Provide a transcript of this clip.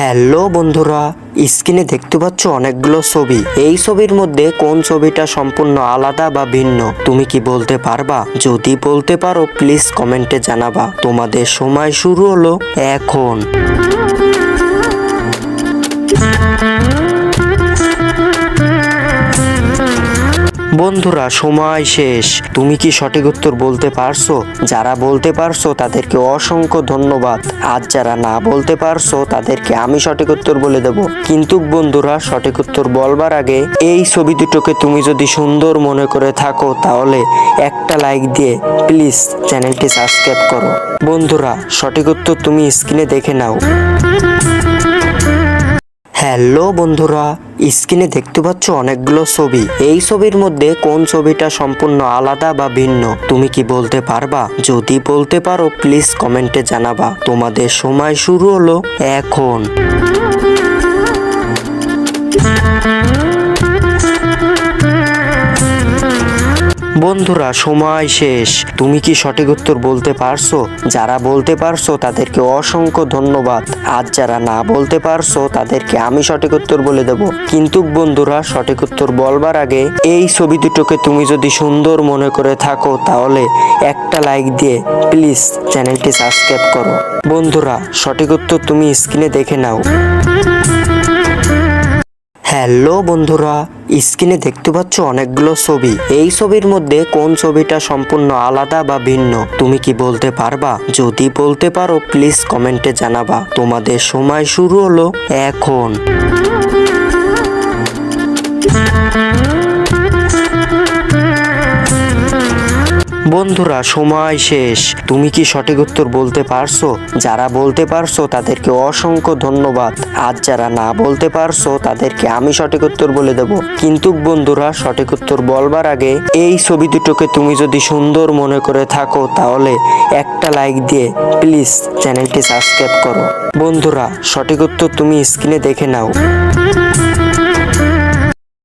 Hello বন্ধুরা, স্ক্রিনে দেখতে পাচ্ছ অনেকগুলো ছবি। এই ছবির মধ্যে কোন ছবিটা সম্পূর্ণ আলাদা বা ভিন্ন তুমি কি বলতে পারবা? যদি বলতে পারো প্লিজ কমেন্টে জানাবা। তোমাদের সময় শুরু হলো এখন। বন্ধুরা সময় শেষ। তুমি কি সঠিক উত্তর বলতে পারছো? যারা বলতে পারছো তাদেরকে অসংখ্য ধন্যবাদ। আর যারা না বলতে পারছো তাদেরকে আমি সঠিক উত্তর বলে দেব। কিন্তু বন্ধুরা সঠিক উত্তর বলবার আগে এই ছবি দুটোকে তুমি যদি সুন্দর মনে করে থাকো তাহলে একটা লাইক দিয়ে প্লিজ চ্যানেলটি সাবস্ক্রাইব করো। বন্ধুরা সঠিক উত্তর তুমি স্ক্রিনে দেখে নাও। হ্যালো বন্ধুরা, স্ক্রিনে দেখতে পাচ্ছ অনেকগুলো ছবি। এই ছবির মধ্যে কোন ছবিটা সম্পূর্ণ আলাদা বা ভিন্ন তুমি কি বলতে পারবা? যদি বলতে পারো প্লিজ কমেন্টে জানাবা। তোমাদের সময় শুরু হলো এখন। বন্ধুরা সময় শেষ। তুমি কি সঠিক উত্তর বলতে পারছো? যারা বলতে পারছো তাদেরকে অসংখ্য ধন্যবাদ। আর যারা না বলতে পারছো তাদেরকে আমি সঠিক উত্তর বলে দেব। কিন্তু বন্ধুরা সঠিক উত্তর বলবার আগে এই ছবি দুটোকে তুমি যদি সুন্দর মনে করে থাকো তাহলে একটা লাইক দিয়ে প্লিজ চ্যানেলটি সাবস্ক্রাইব করো। বন্ধুরা সঠিক উত্তর তুমি স্ক্রিনে দেখে নাও। হ্যালো বন্ধুরা, স্ক্রিনে দেখতে পাচ্ছ অনেকগুলো ছবি। এই ছবির মধ্যে কোন ছবিটা সম্পূর্ণ আলাদা বা ভিন্ন তুমি কি বলতে পারবা? যদি বলতে পারো প্লিজ কমেন্টে জানাবা। তোমাদের সময় শুরু হলো এখন। বন্ধুরা সময় শেষ। তুমি কি সঠিক উত্তর বলতে পারছো? যারা বলতে পারছো তাদেরকে অসংখ্য ধন্যবাদ। আর যারা না বলতে পারছো তাদেরকে আমি সঠিক উত্তর বলে দেব। কিন্তু বন্ধুরা সঠিক উত্তর বলবার আগে এই ছবি দুটোকে তুমি যদি সুন্দর মনে করে থাকো তাহলে একটা লাইক দিয়ে প্লিজ চ্যানেলটি সাবস্ক্রাইব করো। বন্ধুরা সঠিক উত্তর তুমি স্ক্রিনে দেখে নাও।